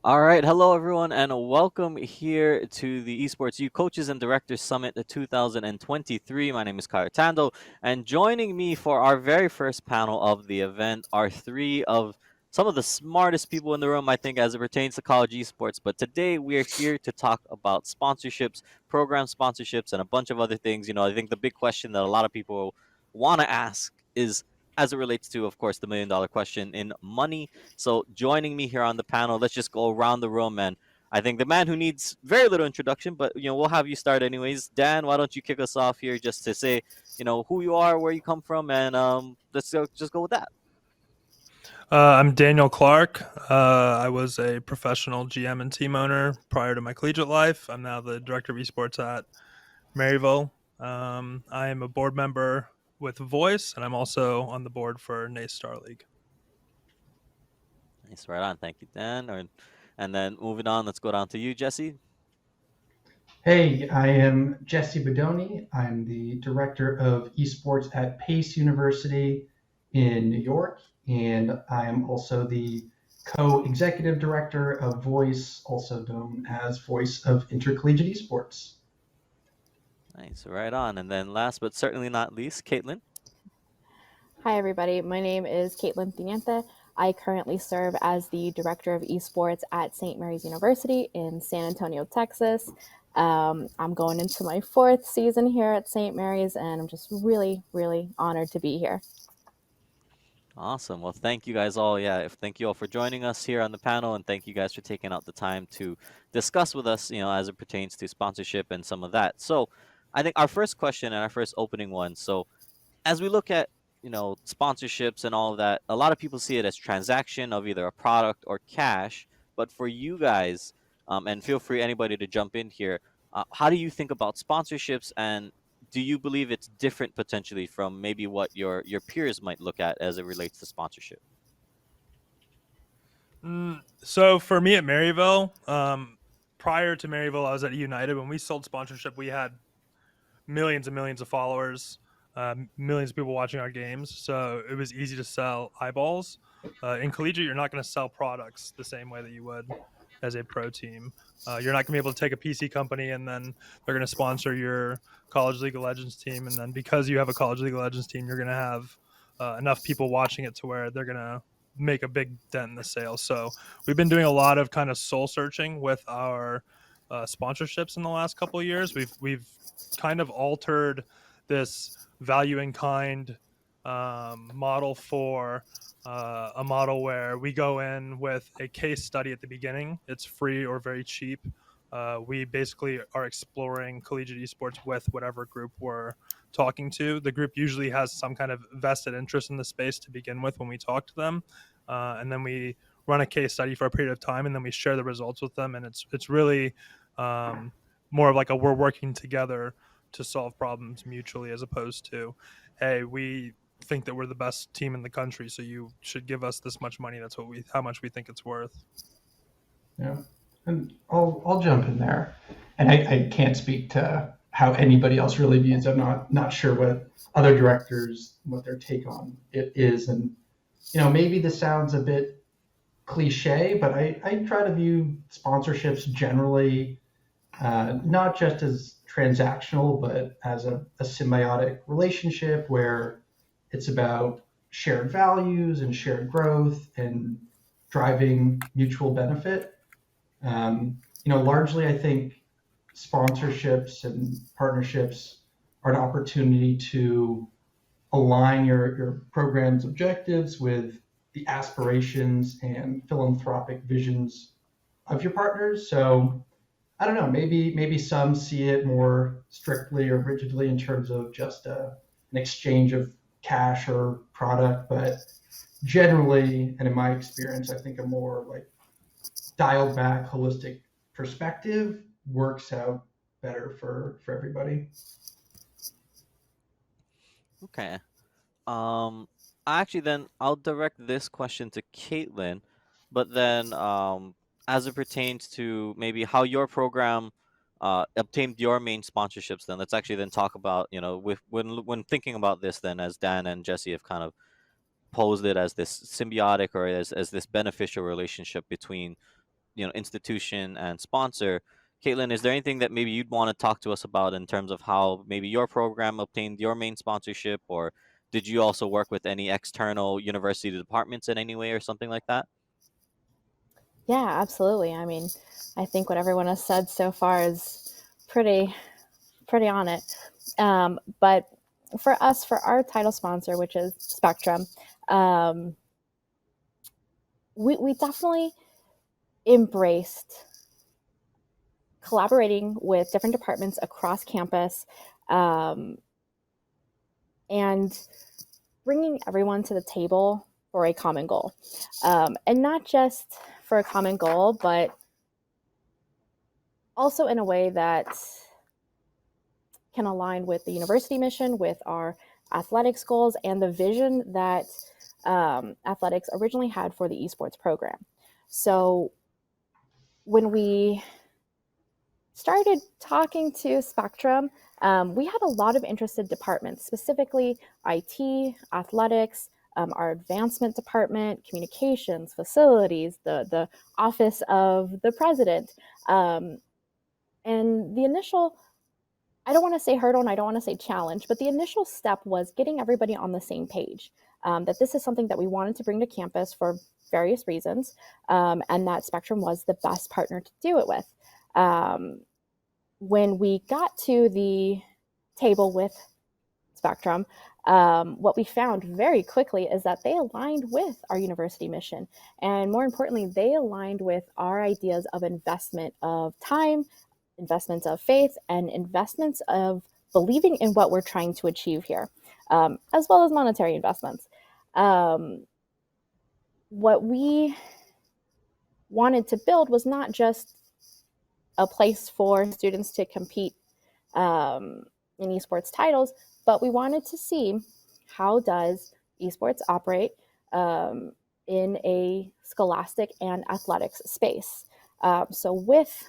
All right, hello everyone, and welcome here to the EsportsU Coaches and Directors Summit 2023. My name is Tandal, and joining me for our very first panel of the event are three of some of the smartest people in the room, I think, as it pertains to college esports. But today we are here to talk about sponsorships, program sponsorships, and a bunch of other things. I think the big question that a lot of people want to ask is, as it relates to, of course, the $1 million question in money. So joining me here on the panel, let's just go around the room. And I think the man who needs very little introduction, but we'll have you start anyways. Dan, why don't you kick us off here just to say, who you are, where you come from, and just go with that. I'm Daniel Clerke. I was a professional GM and team owner prior to my collegiate life. I'm now the director of esports at Maryville. I am a board member with Voice, and I'm also on the board for NACE Star League. Nice, right on. Thank you, Dan. And then moving on, let's go down to you, Jesse. Hey, I am Jesse Bodony. I'm the director of esports at Pace University in New York, and I am also the co-executive director of Voice, also known as Voice of Intercollegiate Esports. Nice, right on. And then last but certainly not least, Kaitlin. Hi, everybody. My name is Kaitlin Teniente. I currently serve as the Director of Esports at St. Mary's University in San Antonio, Texas. I'm going into my 4th season here at St. Mary's, and I'm just really, really honored to be here. Awesome. Well, thank you guys all. Yeah, thank you all for joining us here on the panel, and thank you guys for taking out the time to discuss with us, as it pertains to sponsorship and some of that. So, I think our first question and our first opening one. So, as we look at, sponsorships and all of that, a lot of people see it as transaction of either a product or cash. But for you guys, and feel free anybody to jump in here, how do you think about sponsorships, and do you believe it's different potentially from maybe what your peers might look at as it relates to sponsorship? So for me at Maryville, prior to Maryville, I was at United. When we sold sponsorship, we had millions and millions of followers, millions of people watching our games. So it was easy to sell eyeballs. In collegiate, you're not going to sell products the same way that you would as a pro team. You're not going to be able to take a PC company and then they're going to sponsor your College League of Legends team. And then because you have a College League of Legends team, you're going to have enough people watching it to where they're going to make a big dent in the sales. So we've been doing a lot of kind of soul searching with our sponsorships in the last couple of years. We've kind of altered this value in kind model for a model where we go in with a case study at the beginning. It's free or very cheap. We basically are exploring collegiate esports with whatever group we're talking to. The group usually has some kind of vested interest in the space to begin with when we talk to them, and then we run a case study for a period of time, and then we share the results with them. And it's really more of like a we're working together to solve problems mutually, as opposed to, hey, we think that we're the best team in the country, so you should give us this much money. That's how much we think it's worth. Yeah, and I'll jump in there, and I can't speak to how anybody else really views. I'm not sure what other directors, what their take on it is, and maybe this sounds a bit cliche, but I try to view sponsorships generally not just as transactional, but as a symbiotic relationship where it's about shared values and shared growth and driving mutual benefit. Largely, I think sponsorships and partnerships are an opportunity to align your program's objectives with the aspirations and philanthropic visions of your partners. So I don't know, maybe some see it more strictly or rigidly in terms of just an exchange of cash or product, but generally, and in my experience, I think a more like dialed back, holistic perspective works out better for everybody. Okay. Actually, then I'll direct this question to Kaitlin, but then as it pertains to maybe how your program obtained your main sponsorships, then let's actually then talk about, with when thinking about this, then as Dan and Jesse have kind of posed it as this symbiotic or as this beneficial relationship between institution and sponsor. Kaitlin, is there anything that maybe you'd want to talk to us about in terms of how maybe your program obtained your main sponsorship, or did you also work with any external university departments in any way or something like that? Yeah, absolutely. I mean, I think what everyone has said so far is pretty on it. But for us, for our title sponsor, which is Spectrum, we definitely embraced collaborating with different departments across campus, and bringing everyone to the table for a common goal. And not just for a common goal, but also in a way that can align with the university mission, with our athletics goals, and the vision that athletics originally had for the esports program. So when we started talking to Spectrum, we had a lot of interested departments, specifically IT, athletics, our advancement department, communications, facilities, the office of the president. And the initial, I don't want to say hurdle and I don't want to say challenge, but the initial step was getting everybody on the same page, that this is something that we wanted to bring to campus for various reasons, and that Spectrum was the best partner to do it with. When we got to the table with Spectrum, what we found very quickly is that they aligned with our university mission. And more importantly, they aligned with our ideas of investment of time, investments of faith, and investments of believing in what we're trying to achieve here, as well as monetary investments. What we wanted to build was not just a place for students to compete in esports titles, but we wanted to see how does esports operate in a scholastic and athletics space. So with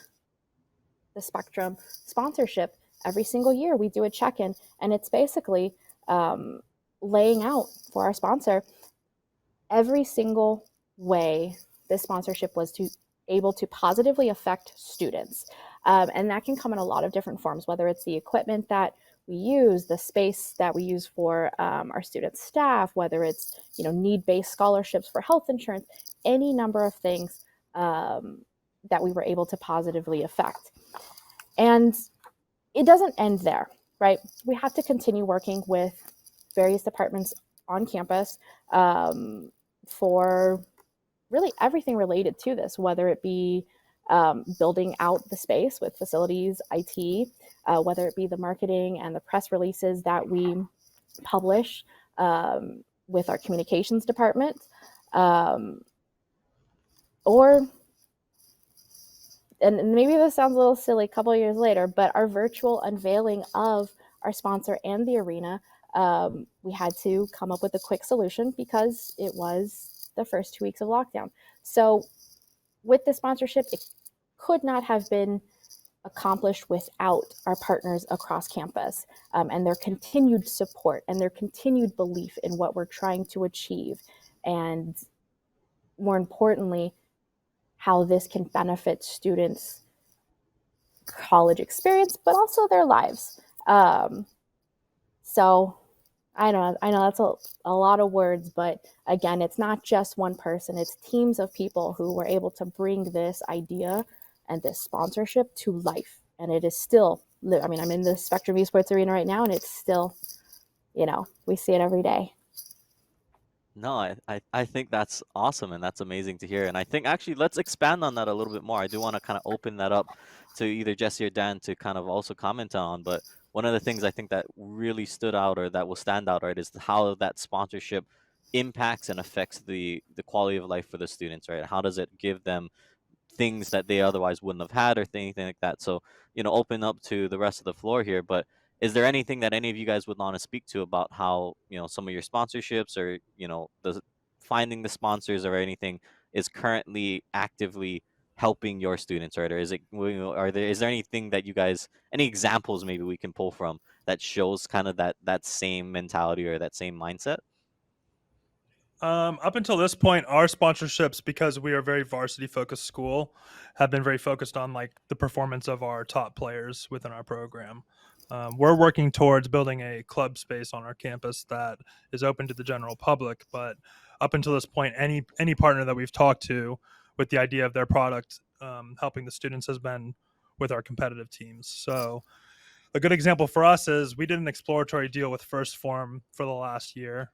the Spectrum sponsorship, every single year we do a check-in, and it's basically laying out for our sponsor every single way this sponsorship was able to positively affect students. And that can come in a lot of different forms, whether it's the equipment that we use, the space that we use for our student staff, whether it's need-based scholarships for health insurance, any number of things that we were able to positively affect. And it doesn't end there, right? We have to continue working with various departments on campus for really everything related to this, whether it be building out the space with facilities, IT, whether it be the marketing and the press releases that we publish with our communications department, or, and maybe this sounds a little silly a couple of years later, but our virtual unveiling of our sponsor and the arena, we had to come up with a quick solution because it was the first 2 weeks of lockdown. So with the sponsorship, it could not have been accomplished without our partners across campus and their continued support and their continued belief in what we're trying to achieve. And more importantly, how this can benefit students' college experience, but also their lives. So I know that's a lot of words, but again, it's not just one person. It's teams of people who were able to bring this idea and this sponsorship to life. And it is still, I mean, I'm in the Spectrum Esports Arena right now, and it's still, we see it every day. No, I think that's awesome and that's amazing to hear. And I think actually let's expand on that a little bit more. I do want to kind of open that up to either Jesse or Dan to kind of also comment on. But one of the things I think that really stood out or that will stand out, right, is how that sponsorship impacts and affects the quality of life for the students, right? How does it give them things that they otherwise wouldn't have had or anything like that? So, open up to the rest of the floor here. But is there anything that any of you guys would want to speak to about how, some of your sponsorships or, the finding the sponsors or anything is currently actively helping your students, right? Or is there anything that you guys, any examples maybe we can pull from that shows kind of that same mentality or that same mindset? Up until this point, our sponsorships, because we are a very varsity focused school, have been very focused on like the performance of our top players within our program. We're working towards building a club space on our campus that is open to the general public. But up until this point, any partner that we've talked to with the idea of their product helping the students has been with our competitive teams. So a good example for us is we did an exploratory deal with First Form for the last year.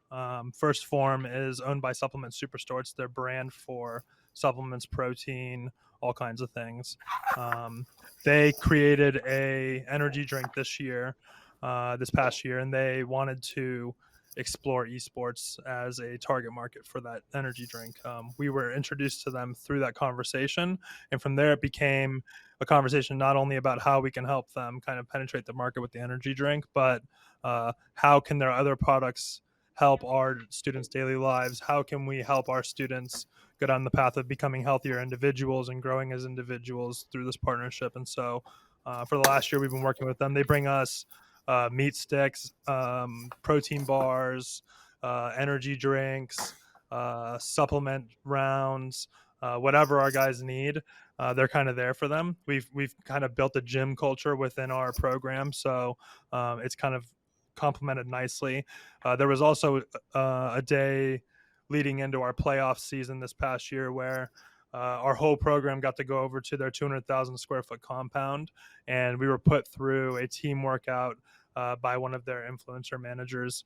First Form is owned by Supplement Superstore. It's their brand for supplements, protein, all kinds of things. They created a energy drink this past year, and they wanted to explore esports as a target market for that energy drink. We were introduced to them through that conversation, and from there it became a conversation not only about how we can help them kind of penetrate the market with the energy drink, but how can their other products help our students' daily lives? How can we help our students go down the path of becoming healthier individuals and growing as individuals through this partnership? And so for the last year, we've been working with them. They bring us meat sticks, protein bars, energy drinks, supplement rounds, whatever our guys need. They're kind of there for them. We've kind of built a gym culture within our program, so it's kind of complemented nicely. There was also a day leading into our playoff season this past year where our whole program got to go over to their 200,000 square foot compound, and we were put through a team workout by one of their influencer managers.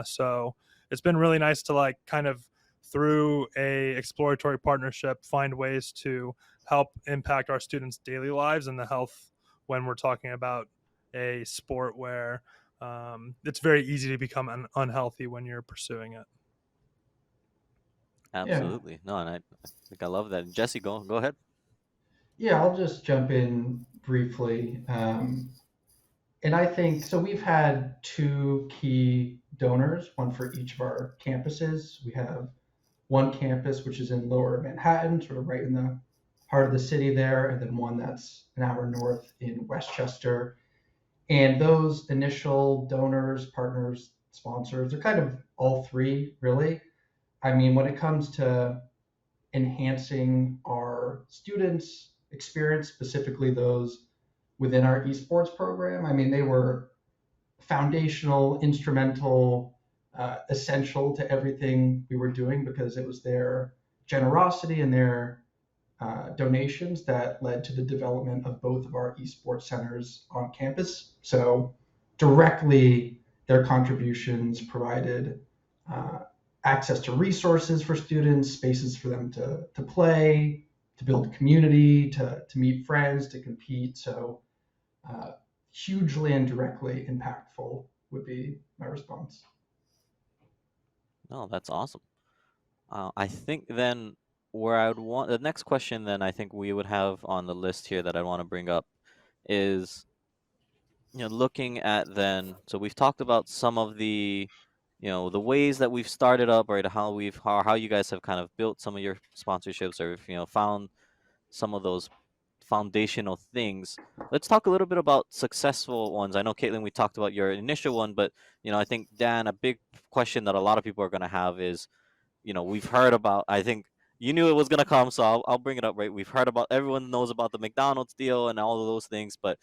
So it's been really nice to like kind of through a exploratory partnership find ways to help impact our students' daily lives and the health when we're talking about a sport where it's very easy to become unhealthy when you're pursuing it. Yeah. Absolutely. No, and I think I love that. Jesse, go ahead. Yeah, I'll just jump in briefly. And I think so. We've had two key donors, one for each of our campuses. We have one campus, which is in lower Manhattan, sort of right in the heart of the city there, and then one that's an hour north in Westchester. And those initial donors, partners, sponsors, they're kind of all three, really. I mean, when it comes to enhancing our students' experience, specifically those within our esports program, I mean, they were foundational, instrumental, essential to everything we were doing because it was their generosity and their donations that led to the development of both of our esports centers on campus. So directly, their contributions provided access to resources for students, spaces for them to play, to build community, to meet friends, to compete. So hugely and directly impactful would be my response. No, that's awesome. I think then where I would want the next question then I think we would have on the list here that I want to bring up is looking at then so we've talked about some of the the ways that we've started up, right? How you guys have kind of built some of your sponsorships or found some of those foundational things. Let's talk a little bit about successful ones. I know, Kaitlin, we talked about your initial one, but I think, Dan, a big question that a lot of people are going to have is, we've heard about. I think you knew it was going to come, so I'll bring it up. Right, we've heard about. Everyone knows about the McDonald's deal and all of those things, but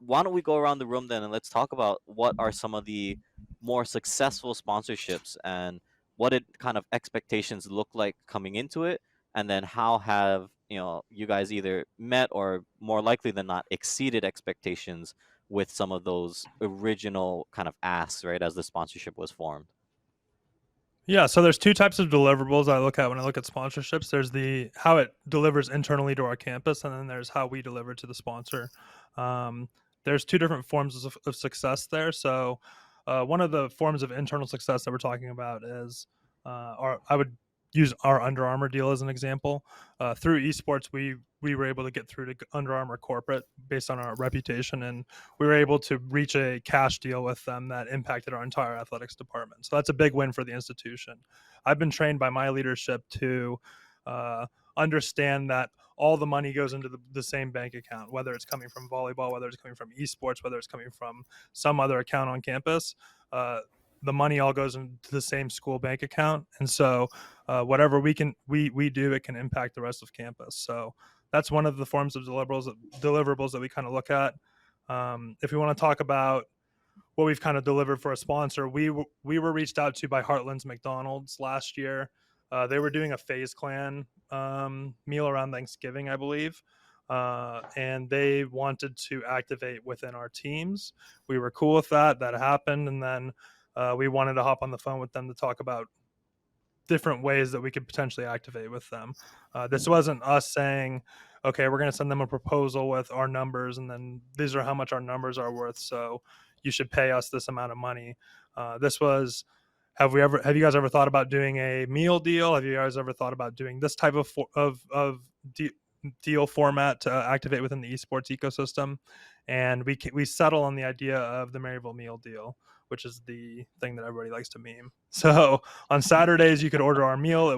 why don't we go around the room then and let's talk about what are some of the more successful sponsorships and what did kind of expectations look like coming into it, and then how have you guys either met or more likely than not exceeded expectations with some of those original kind of asks, right, as the sponsorship was formed. Yeah, so there's two types of deliverables I look at when I look at sponsorships. There's the how it delivers internally to our campus, and then there's how we deliver to the sponsor. There's two different forms of success there. So one of the forms of internal success that we're talking about is I would use our Under Armour deal as an example. Through esports, we were able to get through to Under Armour corporate based on our reputation, and we were able to reach a cash deal with them that impacted our entire athletics department. So that's a big win for the institution. I've been trained by my leadership to understand that all the money goes into the same bank account, whether it's coming from volleyball, whether it's coming from esports, whether it's coming from some other account on campus. the money all goes into the same school bank account, and so whatever we do, it can impact the rest of campus. So that's one of the forms of deliverables that we kind of look at. If we want to talk about what we've kind of delivered for a sponsor, we were reached out to by Heartland's McDonald's last year. They were doing a Phase Clan meal around Thanksgiving, I believe, and they wanted to activate within our teams. We were cool with that. That happened, and then we wanted to hop on the phone with them to talk about different ways that we could potentially activate with them. This wasn't us saying, okay, we're going to send them a proposal with our numbers, and then these are how much our numbers are worth, so you should pay us this amount of money. This was, have you guys ever thought about doing a meal deal? Have you guys ever thought about doing this type of deal format to activate within the esports ecosystem? And we settle on the idea of the Maryville meal deal, which is the thing that everybody likes to meme. So on Saturdays, you could order our meal.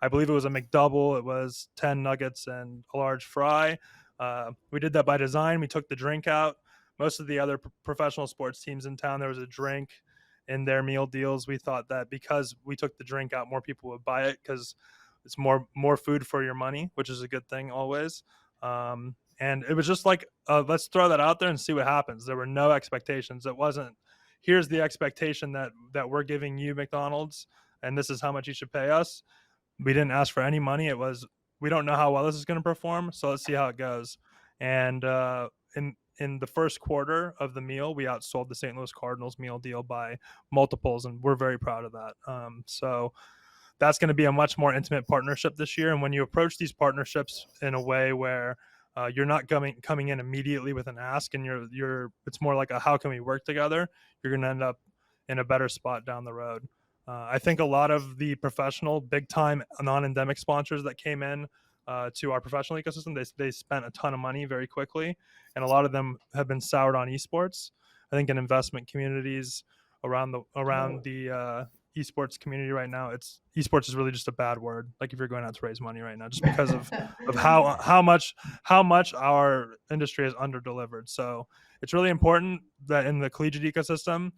I believe it was a McDouble. It was 10 nuggets and a large fry. We did that by design. We took the drink out. Most of the other professional sports teams in town, there was a drink in their meal deals. We thought that because we took the drink out, more people would buy it because it's more food for your money, which is a good thing always. And it was just like, let's throw that out there and see what happens. There were no expectations. It wasn't, here's the expectation that we're giving you, McDonald's, and this is how much you should pay us. We didn't ask for any money. It was, we don't know how well this is going to perform, so let's see how it goes. And in the first quarter of the meal, we outsold the St. Louis Cardinals meal deal by multiples, and we're very proud of that. So that's going to be a much more intimate partnership this year. And when you approach these partnerships in a way where you're not coming in immediately with an ask, and it's more like a how can we work together, you're going to end up in a better spot down the road. I think a lot of the professional, big time non-endemic sponsors that came in to our professional ecosystem, they spent a ton of money very quickly, and a lot of them have been soured on esports. I think in investment communities around the esports community right now, esports is really just a bad word. Like if you're going out to raise money right now, just because of how much our industry has underdelivered. So it's really important that in the collegiate ecosystem,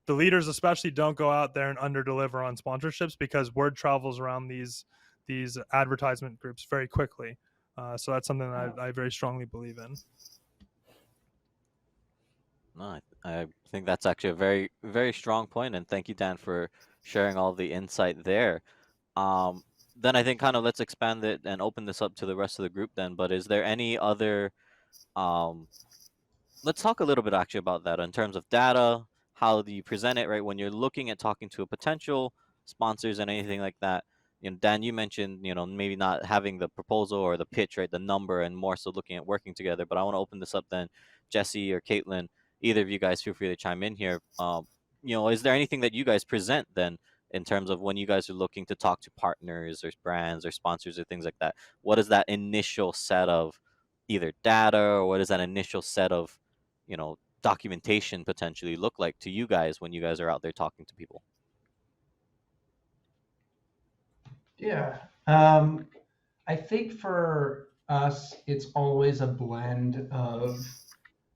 the leaders especially don't go out there and underdeliver on sponsorships, because word travels around these advertisement groups very quickly. So that's something that I very strongly believe in. No, I think that's actually a very, very strong point, and thank you, Dan, for sharing all the insight there. Then I think kind of let's expand it and open this up to the rest of the group then. But is there any other, let's talk a little bit actually about that in terms of data. How do you present it, right? When you're looking at talking to a potential sponsors and anything like that. Dan, you mentioned, maybe not having the proposal or the pitch, right? The number, and more so looking at working together. But I want to open this up then, Jesse or Kaitlin, either of you guys feel free to chime in here. Is there anything that you guys present then in terms of when you guys are looking to talk to partners or brands or sponsors or things like that? What is that initial set of either data, or what is that initial set of, documentation potentially look like to you guys when you guys are out there talking to people? Yeah. I think for us, it's always a blend of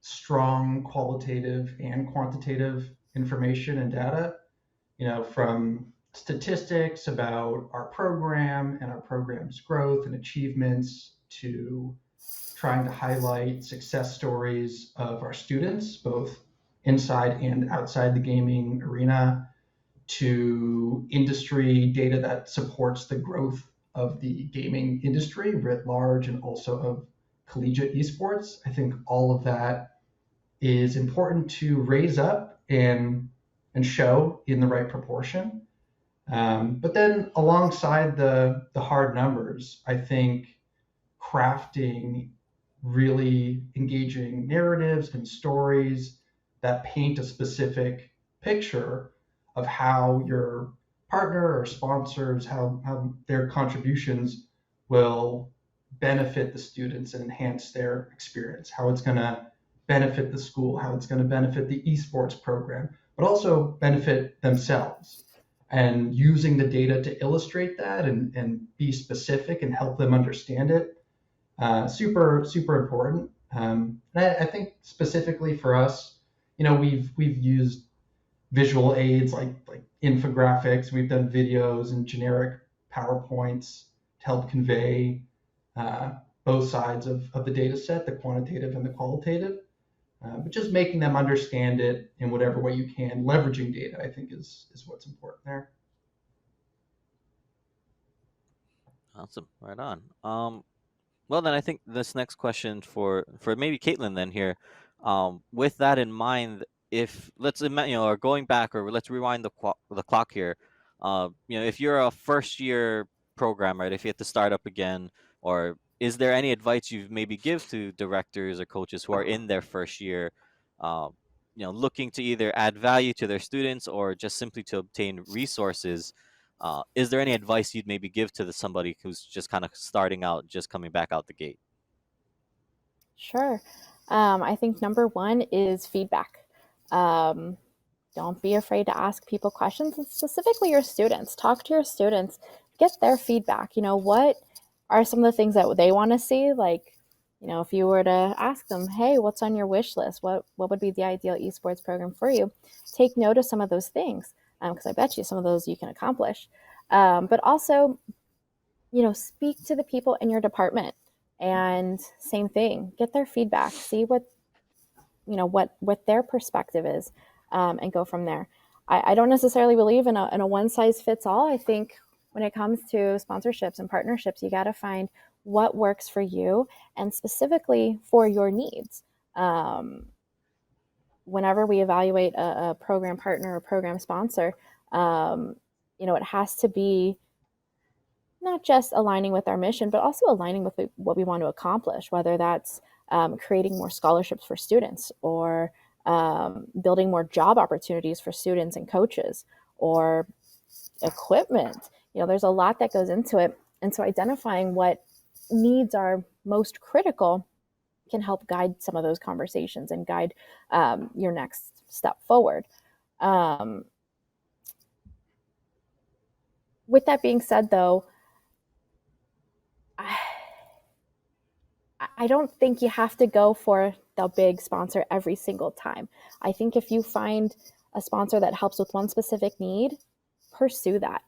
strong qualitative and quantitative information and data, from statistics about our program and our program's growth and achievements, to trying to highlight success stories of our students, both inside and outside the gaming arena, to industry data that supports the growth of the gaming industry writ large, and also of collegiate esports. I think all of that is important to raise up and show in the right proportion. But then alongside the hard numbers, I think crafting really engaging narratives and stories that paint a specific picture of how your partner or sponsors, how their contributions will benefit the students and enhance their experience, how it's going to benefit the school, how it's going to benefit the esports program, but also benefit themselves. And using the data to illustrate that and be specific and help them understand it, super, super important. And I think specifically for us, we've used visual aids like infographics. We've done videos and generic PowerPoints to help convey both sides of the data set, the quantitative and the qualitative. But just making them understand it in whatever way you can, leveraging data, I think is what's important there. Awesome. Right on. Well, then I think this next question for maybe Kaitlin then here, with that in mind, if let's or going back, or let's rewind the clock here, if you're a first year program, right, if you have to start up again, or is there any advice you maybe give to directors or coaches who are in their first year, looking to either add value to their students or just simply to obtain resources? Is there any advice you'd maybe give to somebody who's just kind of starting out, just coming back out the gate? Sure. I think number one is feedback. Don't be afraid to ask people questions, and specifically your students. Talk to your students, get their feedback. What are some of the things that they want to see? Like, if you were to ask them, hey, what's on your wish list? What would be the ideal esports program for you? Take note of some of those things, because I bet you some of those you can accomplish. But also, speak to the people in your department, and same thing, get their feedback, see what their perspective is, and go from there. I don't necessarily believe in a one size fits all. I think when it comes to sponsorships and partnerships, you got to find what works for you and specifically for your needs. Whenever we evaluate a program partner or program sponsor, it has to be not just aligning with our mission, but also aligning with what we want to accomplish, whether that's creating more scholarships for students, or building more job opportunities for students and coaches, or equipment. There's a lot that goes into it. And so identifying what needs are most critical can help guide some of those conversations and guide your next step forward. With that being said, though, I don't think you have to go for the big sponsor every single time. I think if you find a sponsor that helps with one specific need, pursue that.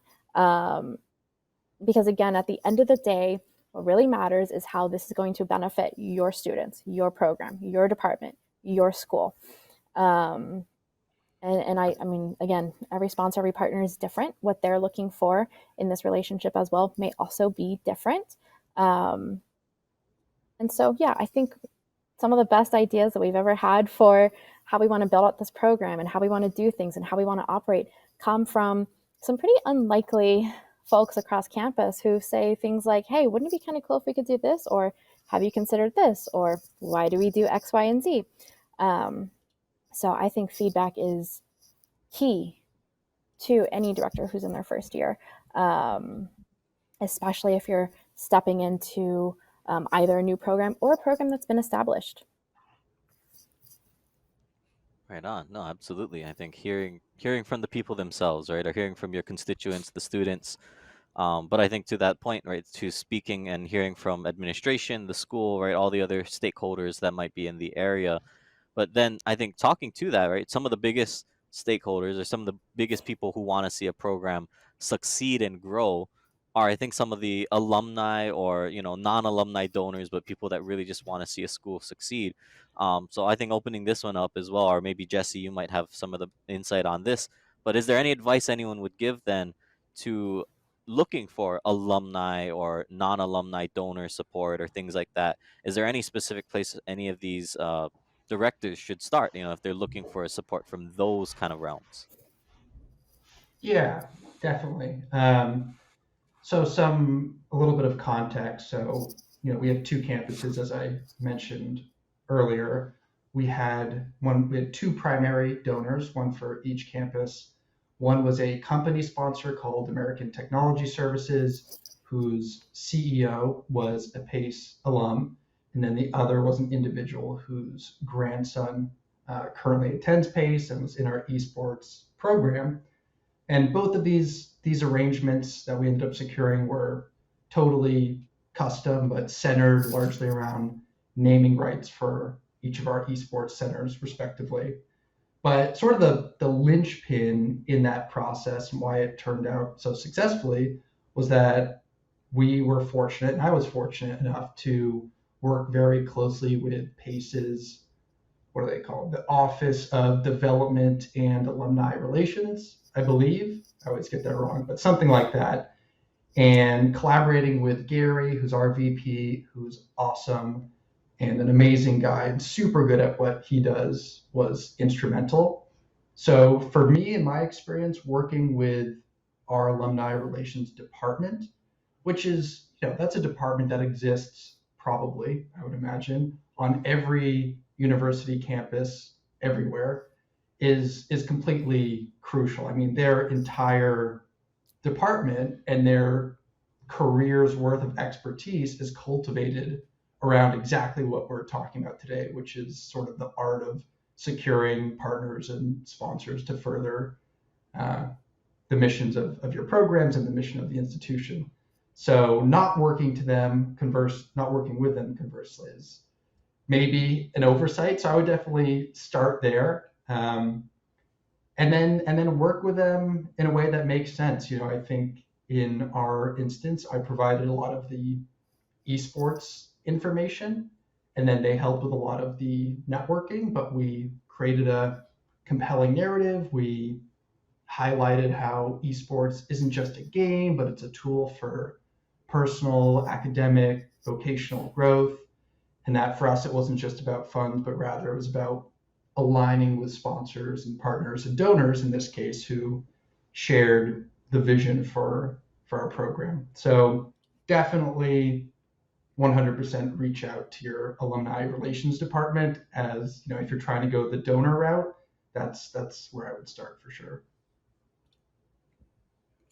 Because again, at the end of the day, what really matters is how this is going to benefit your students, your program, your department, your school. And I mean, again, every sponsor, every partner is different. What they're looking for in this relationship as well may also be different. And so, yeah, I think some of the best ideas that we've ever had for how we want to build out this program and how we want to do things and how we want to operate come from some pretty unlikely folks across campus who say things like, hey, wouldn't it be kind of cool if we could do this? Or have you considered this? Or why do we do X, Y, and Z? So I think feedback is key to any director who's in their first year, especially if you're stepping into either a new program or a program that's been established. Right on. No, absolutely. I think hearing from the people themselves, right, or hearing from your constituents, the students. But I think to that point, right, to speaking and hearing from administration, the school, right, all the other stakeholders that might be in the area. But then I think talking to that, right, some of the biggest stakeholders or some of the biggest people who want to see a program succeed and grow are, I think, some of the alumni or, non-alumni donors, but people that really just want to see a school succeed. So I think opening this one up as well, or maybe Jesse, you might have some of the insight on this, but is there any advice anyone would give then to looking for alumni or non-alumni donor support or things like that? Is there any specific place any of these directors should start, if they're looking for support from those kind of realms? Yeah, definitely. So a little bit of context. So, we have two campuses, as I mentioned earlier. We had two primary donors, one for each campus. One was a company sponsor called American Technology Services, whose CEO was a PACE alum. And then the other was an individual whose grandson currently attends PACE and was in our esports program. And both of these arrangements that we ended up securing were totally custom, but centered largely around naming rights for each of our esports centers, respectively. But sort of the linchpin in that process and why it turned out so successfully was that we were fortunate, and I was fortunate enough to work very closely with PACE's, what are they called? The Office of Development and Alumni Relations, I believe. I always get that wrong, but something like that. And collaborating with Gary, who's our VP, who's awesome and an amazing guy and super good at what he does, was instrumental. So for me, in my experience, working with our alumni relations department, which is, that's a department that exists probably, I would imagine, on every university campus everywhere, is completely crucial. I mean, their entire department and their career's worth of expertise is cultivated around exactly what we're talking about today, which is sort of the art of securing partners and sponsors to further the missions of your programs and the mission of the institution. So not working with them, conversely, is maybe an oversight. So I would definitely start there, and then work with them in a way that makes sense. I think in our instance, I provided a lot of the esports information, and then they helped with a lot of the networking. But we created a compelling narrative. We highlighted how esports isn't just a game, but it's a tool for personal, academic, vocational growth. And that for us, it wasn't just about funds, but rather it was about aligning with sponsors and partners and donors, in this case, who shared the vision for our program. So definitely 100% reach out to your alumni relations department, as if you're trying to go the donor route. That's where I would start for sure.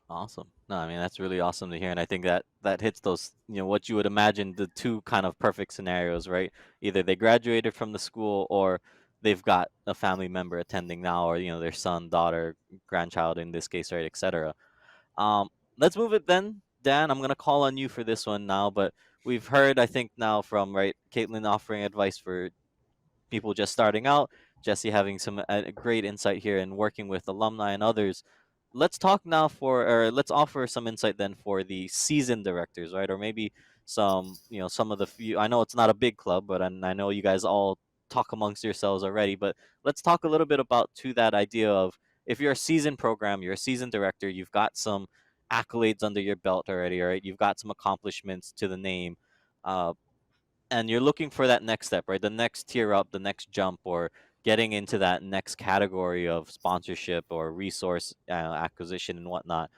Awesome. No, I mean that's really awesome to hear, and I think that hits those, what you would imagine, the two kind of perfect scenarios, right? Either they graduated from the school, or they've got a family member attending now, or their son, daughter, grandchild in this case, right, etc. Um, let's move it then, Dan. I'm gonna call on you for this one now, but we've heard, I think, now from right Kaitlin offering advice for people just starting out, Jesse having some great insight here and working with alumni and others. Let's talk now or let's offer some insight then for the season directors, right? Or maybe some of the few. I know it's not a big club, but I know you guys all talk amongst yourselves already. But let's talk a little bit about to that idea of, if you're a season program, you're a season director, you've got some accolades under your belt already, right? You've got some accomplishments to the name. Uh, and you're looking for that next step, right? The next tier up, the next jump, or getting into that next category of sponsorship or resource acquisition and whatnot.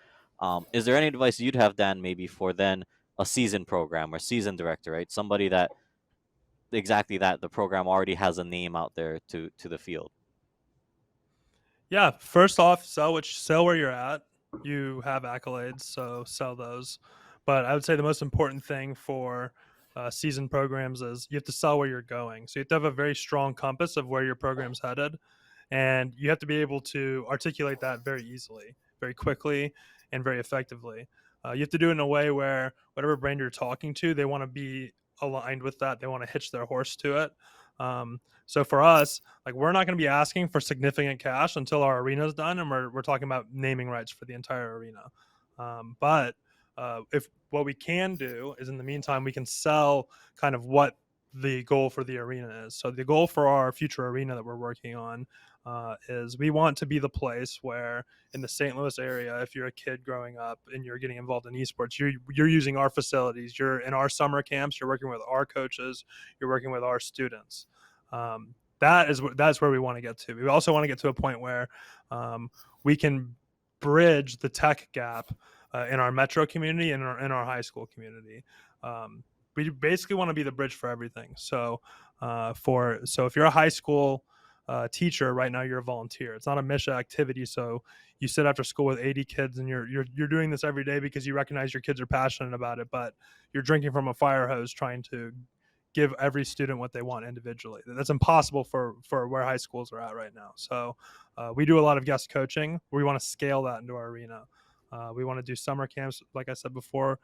Is there any advice you'd have, Dan, maybe for then a season program or season director, right? Somebody that exactly that the program already has a name out there to the field. Yeah, first off, sell where you're at. You have accolades, so sell those. But I would say the most important thing for season programs is you have to sell where you're going. So you have to have a very strong compass of where your program's headed, and you have to be able to articulate that very easily, very quickly, and very effectively. You have to do it in a way where whatever brand you're talking to, they want to be aligned with that. They want to hitch their horse to it. So for us, like, we're not going to be asking for significant cash until our arena is done, and we're talking about naming rights for the entire arena. But if what we can do is, in the meantime, we can sell kind of what the goal for the arena is. So the goal for our future arena that we're working on is we want to be the place where, in the St. Louis area, if you're a kid growing up and you're getting involved in esports, you're using our facilities, you're in our summer camps, you're working with our coaches, you're working with our students. That's where we want to get to. We also want to get to a point where we can bridge the tech gap in our metro community and in our high school community. We basically want to be the bridge for everything. So if you're a high school teacher right now, you're a volunteer. It's not a mission activity. So you sit after school with 80 kids, and you're doing this every day because you recognize your kids are passionate about it, but you're drinking from a fire hose trying to give every student what they want individually. That's impossible for where high schools are at right now. So we do a lot of guest coaching. We want to scale that into our arena. We want to do summer camps, like I said before.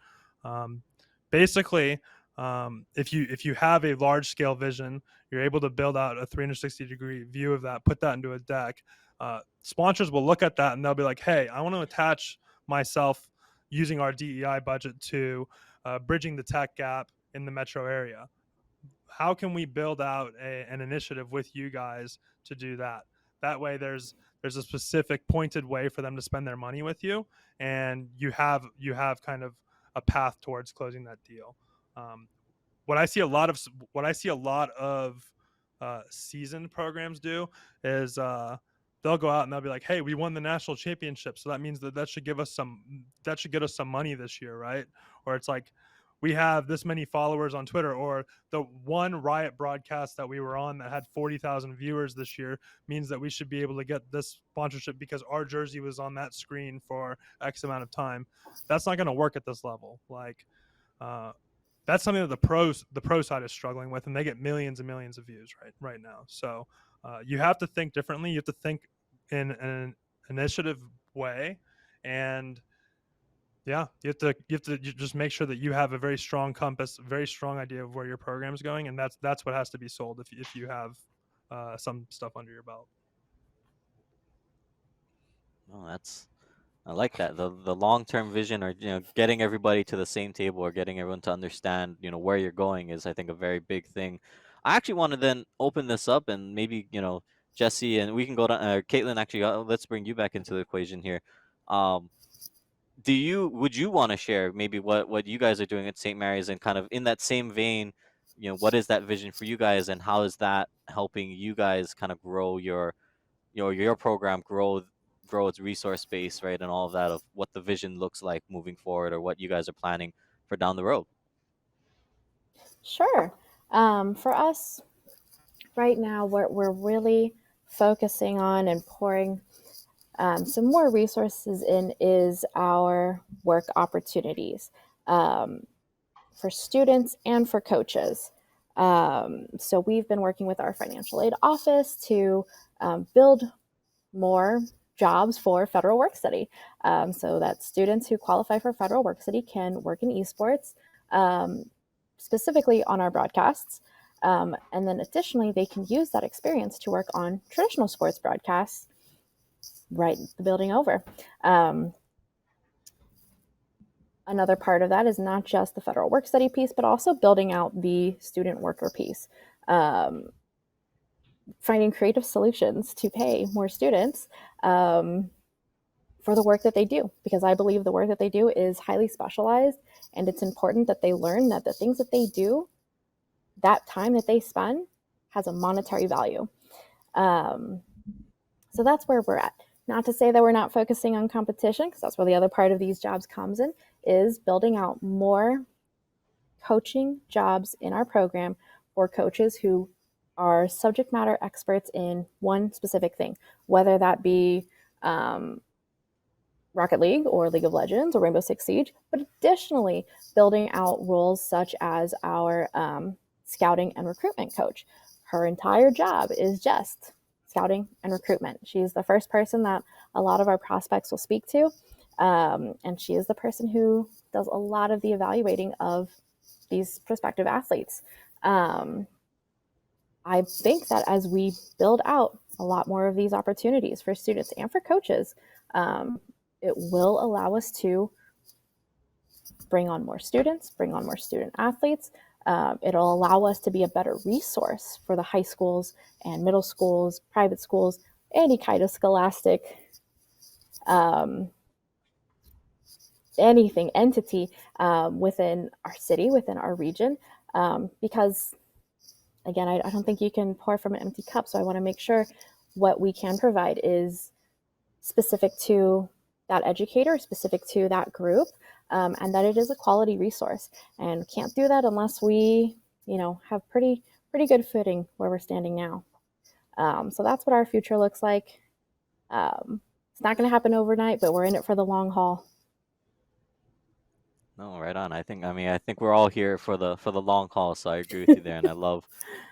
Basically, If you have a large scale vision, you're able to build out a 360-degree view of that, put that into a deck. Sponsors will look at that and they'll be like, hey, I want to attach myself using our DEI budget to bridging the tech gap in the metro area. How can we build out an initiative with you guys to do that? That way there's a specific pointed way for them to spend their money with you, and you have kind of a path towards closing that deal. What I see a lot of seasoned programs do is they'll go out and they'll be like, hey, we won the national championship, so that means that should get us some money this year, right? Or it's like, we have this many followers on Twitter, or the one Riot broadcast that we were on that had 40,000 viewers this year means that we should be able to get this sponsorship because our jersey was on that screen for X amount of time. That's not going to work at this level. Like, that's something that the pro side is struggling with, and they get millions and millions of views right now. So you have to think differently. You have to think in an initiative way, and yeah, you have to just make sure that you have a very strong compass, a very strong idea of where your program is going, and that's what has to be sold if you have some stuff under your belt. Oh, I like that. The long-term vision, or getting everybody to the same table, or getting everyone to understand where you're going, is, I think, a very big thing. I actually want to then open this up, and maybe Jesse, and we can go to Kaitlin. Actually, let's bring you back into the equation here. Would you want to share maybe what you guys are doing at St. Mary's, and kind of in that same vein, what is that vision for you guys, and how is that helping you guys kind of grow your program, grow its resource base, right, and all of that, of what the vision looks like moving forward, or what you guys are planning for down the road? Sure. For us right now, what we're really focusing on and pouring some more resources in is our work opportunities for students and for coaches. So we've been working with our financial aid office to build more jobs for federal work study, so that students who qualify for federal work study can work in esports, specifically on our broadcasts. And then additionally, they can use that experience to work on traditional sports broadcasts right the building over. Another part of that is not just the federal work study piece, but also building out the student worker piece. Finding creative solutions to pay more students for the work that they do, because I believe the work that they do is highly specialized, and it's important that they learn that the things that they do, that time that they spend, has a monetary value. So that's where we're at. Not to say that we're not focusing on competition, because that's where the other part of these jobs comes in, is building out more coaching jobs in our program for coaches who are subject matter experts in one specific thing, whether that be Rocket League or League of Legends or Rainbow Six Siege, but additionally building out roles such as our scouting and recruitment coach. Her entire job is just scouting and recruitment. She's the first person that a lot of our prospects will speak to, and she is the person who does a lot of the evaluating of these prospective athletes. I think that as we build out a lot more of these opportunities for students and for coaches, it will allow us to bring on more students, bring on more student athletes. It'll allow us to be a better resource for the high schools and middle schools, private schools, any kind of scholastic entity within our city, within our region, because again, I don't think you can pour from an empty cup. So I want to make sure what we can provide is specific to that educator, specific to that group, and that it is a quality resource. And can't do that unless we, have pretty good footing where we're standing now. So that's what our future looks like. It's not going to happen overnight, but we're in it for the long haul. No, right on. I think we're all here for the long haul, so I agree with you there. And I love,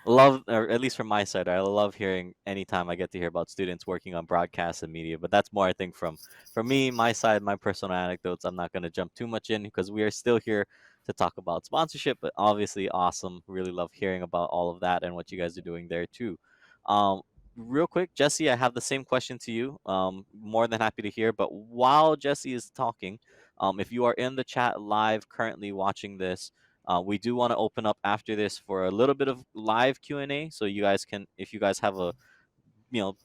or at least from my side, I love hearing anytime I get to hear about students working on broadcast and media. But that's more, I think, from me, my side, my personal anecdotes. I'm not going to jump too much in because we are still here to talk about sponsorship. But obviously, awesome. Really love hearing about all of that and what you guys are doing there too. Um, Real quick, Jesse, I have the same question to you. More than happy to hear. But while Jesse is talking. If you are in the chat live currently watching this, we do want to open up after this for a little bit of live Q&A. So you guys can, if you guys have a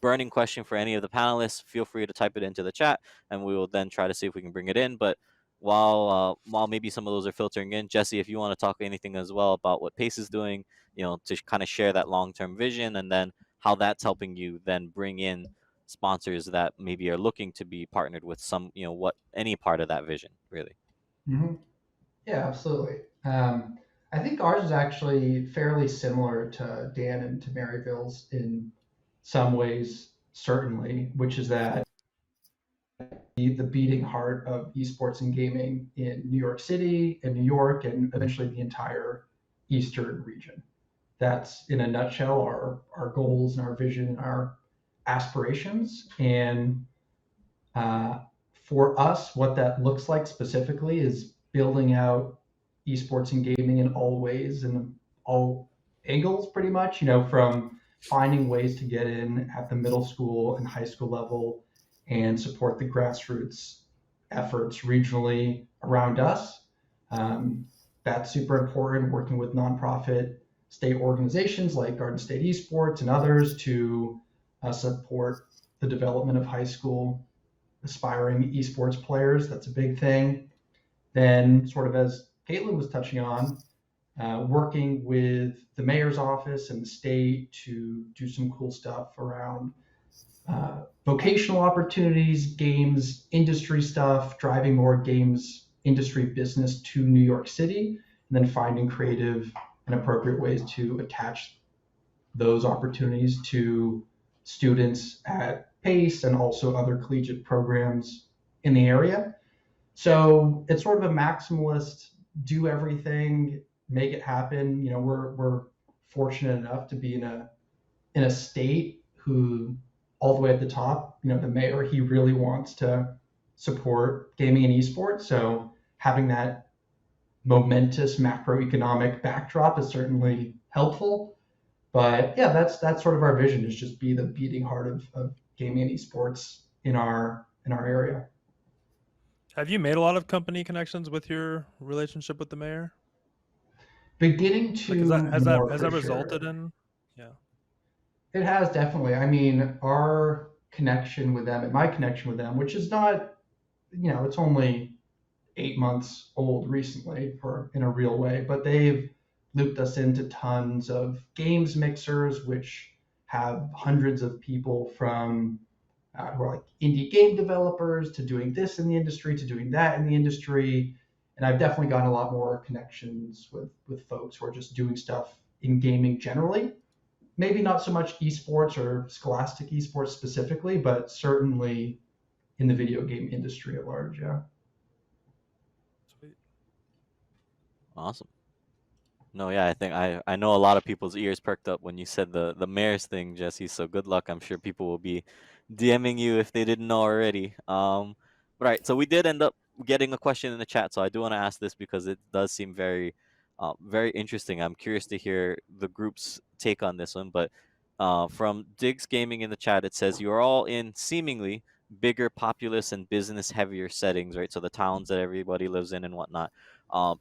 burning question for any of the panelists, feel free to type it into the chat, and we will then try to see if we can bring it in. But while maybe some of those are filtering in, Jesse, if you want to talk anything as well about what Pace is doing, to kind of share that long-term vision, and then how that's helping you then bring in sponsors that maybe are looking to be partnered with some, what any part of that vision, really. Mm-hmm. Yeah, absolutely. I think ours is actually fairly similar to Dan and to Maryville's in some ways, certainly, which is that the beating heart of esports and gaming in New York City and New York and eventually the entire Eastern region. That's in a nutshell our goals and our vision and our aspirations. And for us, what that looks like specifically is building out esports and gaming in all ways and all angles, pretty much, from finding ways to get in at the middle school and high school level and support the grassroots efforts regionally around us. That's super important, working with nonprofit state organizations like Garden State Esports and others to support the development of high school aspiring esports players. That's a big thing. Then, sort of as Kaitlin was touching on, working with the mayor's office and the state to do some cool stuff around vocational opportunities, games industry stuff, driving more games industry business to New York City, and then finding creative and appropriate ways to attach those opportunities to students at Pace and also other collegiate programs in the area. So it's sort of a maximalist, do everything, make it happen. We're fortunate enough to be in a state who, all the way at the top, the mayor, he really wants to support gaming and esports. So having that momentous macroeconomic backdrop is certainly helpful. But yeah, that's sort of our vision, is just be the beating heart of gaming and esports in our area. Have you made a lot of company connections with your relationship with the mayor? Beginning Like, to more has for that resulted sure. in? Yeah. It has definitely. I mean, our connection with them and my connection with them, which is not, it's only 8 months old recently for in a real way, but they've looped us into tons of games mixers, which have hundreds of people from who are like indie game developers to doing this in the industry to doing that in the industry. And I've definitely gotten a lot more connections with folks who are just doing stuff in gaming generally. Maybe not so much esports or scholastic esports specifically, but certainly in the video game industry at large. Yeah. Sweet. Awesome. No, yeah, I think I know a lot of people's ears perked up when you said the mayor's thing, Jesse. So good luck. I'm sure people will be DMing you if they didn't know already. Right. So we did end up getting a question in the chat. So I do want to ask this because it does seem very, very interesting. I'm curious to hear the group's take on this one. But from Diggs Gaming in the chat, it says you're all in seemingly bigger, populous, and business heavier settings, right? So the towns that everybody lives in and whatnot.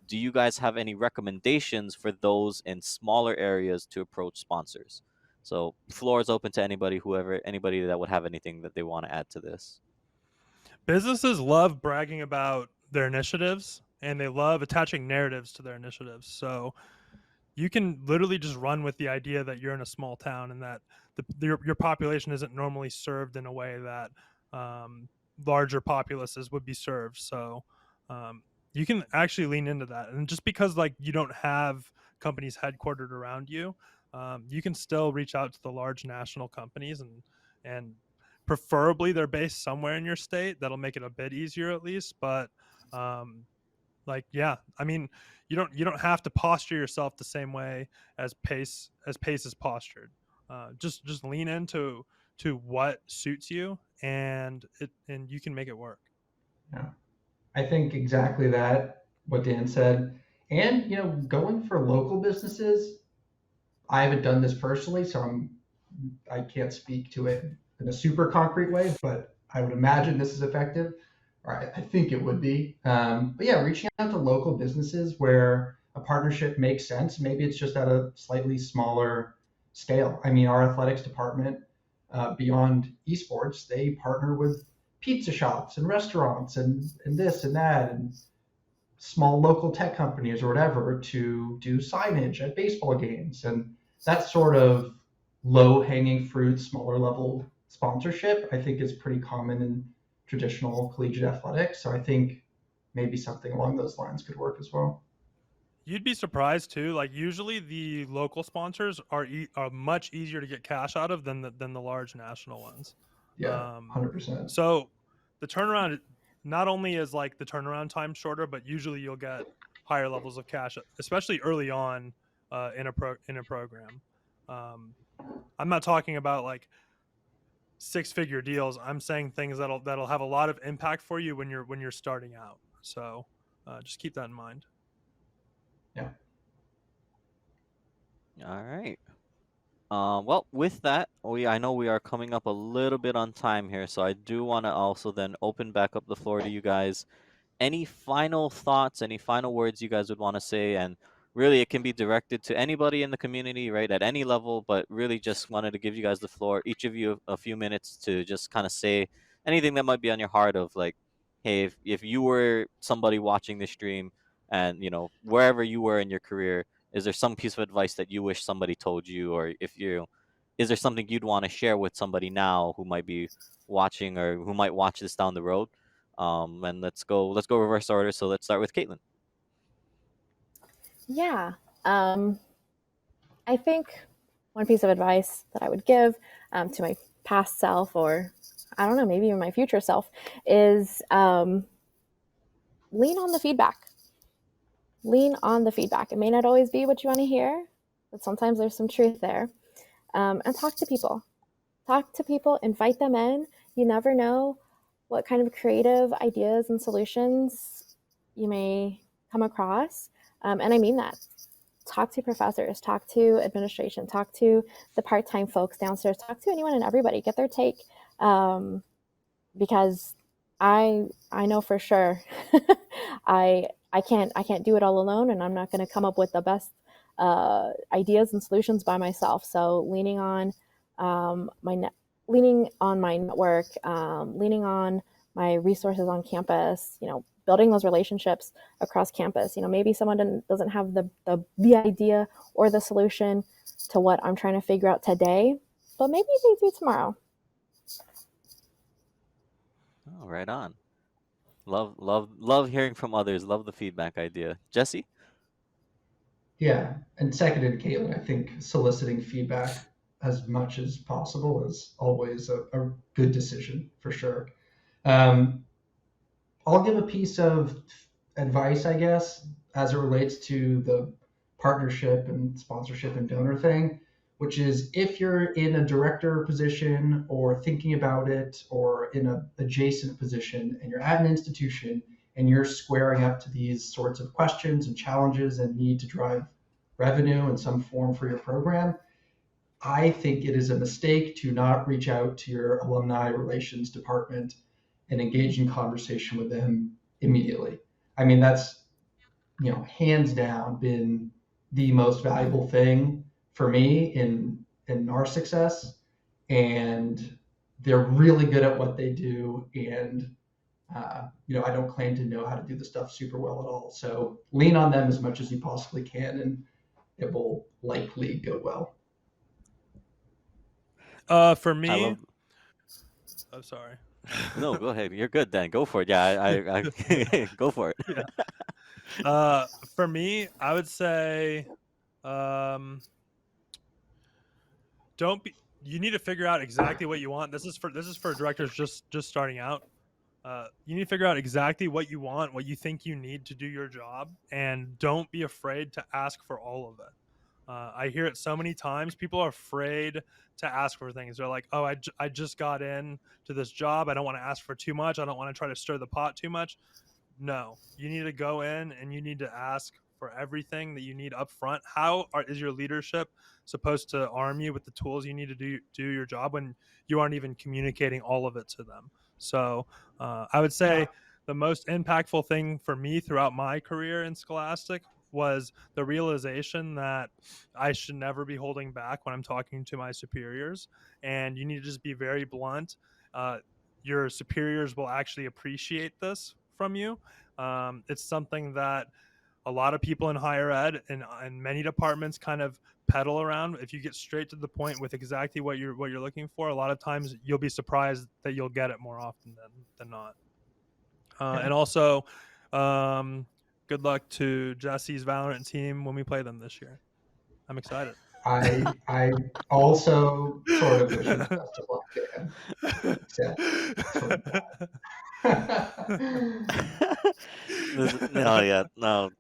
Do you guys have any recommendations for those in smaller areas to approach sponsors? So floor is open to anybody that would have anything that they want to add to this. Businesses love bragging about their initiatives, and they love attaching narratives to their initiatives. So you can literally just run with the idea that you're in a small town and that your population isn't normally served in a way that larger populaces would be served. So you can actually lean into that. And just because like you don't have companies headquartered around you, you can still reach out to the large national companies and preferably they're based somewhere in your state. That'll make it a bit easier at least. But Like, yeah, I mean, you don't have to posture yourself the same way as pace is postured. Just lean into what suits you, and you can make it work. Yeah. I think exactly that, what Dan said. And, going for local businesses, I haven't done this personally, so I can't speak to it in a super concrete way, but I would imagine this is effective, or I think it would be. But yeah, reaching out to local businesses where a partnership makes sense. Maybe it's just at a slightly smaller scale. I mean, our athletics department, beyond esports, they partner with pizza shops and restaurants and this and that and small local tech companies or whatever to do signage at baseball games. And that sort of low hanging fruit, smaller level sponsorship, I think is pretty common in traditional collegiate athletics. So I think maybe something along those lines could work as well. You'd be surprised too. Like, usually the local sponsors are much easier to get cash out of than the large national ones. Yeah, 100%. So the turnaround, not only is like the turnaround time shorter, but usually you'll get higher levels of cash, especially early on in a program. I'm not talking about like 6-figure deals. I'm saying things that'll have a lot of impact for you when you're starting out. So just keep that in mind. Yeah. All right. Well, with that, I know we are coming up a little bit on time here, so I do want to also then open back up the floor to you guys. Any final thoughts, any final words you guys would want to say? And really, it can be directed to anybody in the community, right, at any level, but really just wanted to give you guys the floor, each of you a few minutes to just kind of say anything that might be on your heart of like, hey, if you were somebody watching this stream and, wherever you were in your career, is there some piece of advice that you wish somebody told you? Or is there something you'd want to share with somebody now who might be watching or who might watch this down the road? And let's go reverse order. So let's start with Kaitlin. Yeah. I think one piece of advice that I would give to my past self, or I don't know, maybe even my future self, is lean on the feedback. Lean on the feedback. It may not always be what you want to hear, but sometimes there's some truth there. And talk to people. Talk to people, invite them in. You never know what kind of creative ideas and solutions you may come across. And I mean that. Talk to professors, talk to administration, talk to the part-time folks downstairs, talk to anyone and everybody, get their take. Because I know for sure I can't do it all alone, and I'm not going to come up with the best ideas and solutions by myself. So leaning on my network, leaning on my resources on campus, building those relationships across campus. Maybe someone doesn't have the idea or the solution to what I'm trying to figure out today, but maybe they do tomorrow. Oh, right on. Love hearing from others. Love the feedback idea. Jesse? Yeah. And seconded Caitlin, I think soliciting feedback as much as possible is always a good decision for sure. I'll give a piece of advice, I guess, as it relates to the partnership and sponsorship and donor thing, which is if you're in a director position or thinking about it or in an adjacent position and you're at an institution and you're squaring up to these sorts of questions and challenges and need to drive revenue in some form for your program, I think it is a mistake to not reach out to your alumni relations department and engage in conversation with them immediately. I mean, that's, hands down been the most valuable thing for me in our success. And they're really good at what they do. And, I don't claim to know how to do the stuff super well at all. So lean on them as much as you possibly can, and it will likely go well. For me, I love. I'm sorry. No, go ahead. You're good, Dan. Go for it. Yeah, I go for it. Yeah. For me, I would say, don't be. You need to figure out exactly what you want. This is for directors just starting out. You need to figure out exactly what you want, what you think you need to do your job, and don't be afraid to ask for all of it. I hear it so many times. People are afraid to ask for things. They're like, "Oh, I just got in to this job. I don't want to ask for too much. I don't want to try to stir the pot too much." No, you need to go in and you need to ask for everything that you need up front. Is your leadership supposed to arm you with the tools you need to do your job when you aren't even communicating all of it to them? So I would say the most impactful thing for me throughout my career in Scholastic was the realization that I should never be holding back when I'm talking to my superiors, and you need to just be very blunt. Your superiors will actually appreciate this from you. It's something that a lot of people in higher ed and many departments kind of peddle around. If you get straight to the point with exactly what you're looking for, a lot of times you'll be surprised that you'll get it more often than not. And also, good luck to Jesse's Valorant team when we play them this year. I'm excited. I also sort of wish him the best of luck, Dan. Except sort of that. No, yeah, no.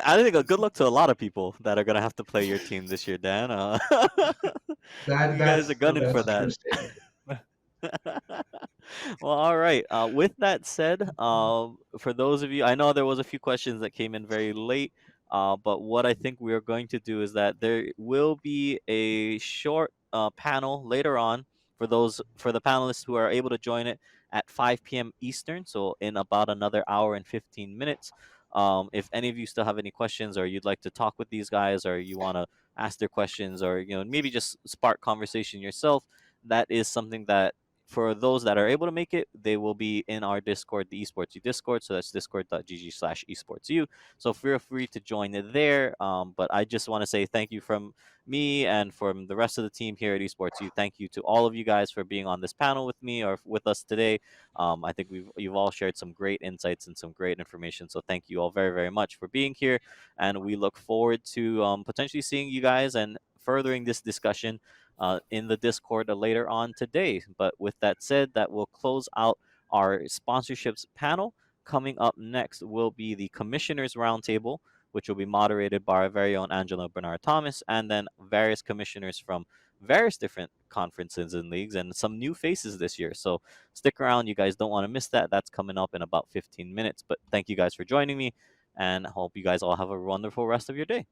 I think a good luck to a lot of people that are gonna have to play your team this year, Dan. You guys are gunning for that. understatement. Well, all right. With that said, for those of you, I know there was a few questions that came in very late. But what I think we are going to do is that there will be a short panel later on for the panelists who are able to join it at 5 p.m. Eastern. So in about another hour and 15 minutes. If any of you still have any questions, or you'd like to talk with these guys, or you want to ask their questions, or maybe just spark conversation yourself, that is something that for those that are able to make it, they will be in our Discord, the EsportsU Discord. So that's discord.gg/esportsu. So feel free to join it there. But I just want to say thank you from me and from the rest of the team here at EsportsU. Thank you to all of you guys for being on this panel with me or with us today. I think you've all shared some great insights and some great information. So thank you all very, very much for being here. And we look forward to potentially seeing you guys and furthering this discussion in the Discord later on today. But with that said, that will close out our sponsorships panel. Coming up next will be the Commissioners Roundtable, which will be moderated by our very own Angela Bernard Thomas, and then various commissioners from various different conferences and leagues, and some new faces this year. So stick around. You guys don't want to miss that. That's coming up in about 15 minutes. But thank you guys for joining me, and I hope you guys all have a wonderful rest of your day.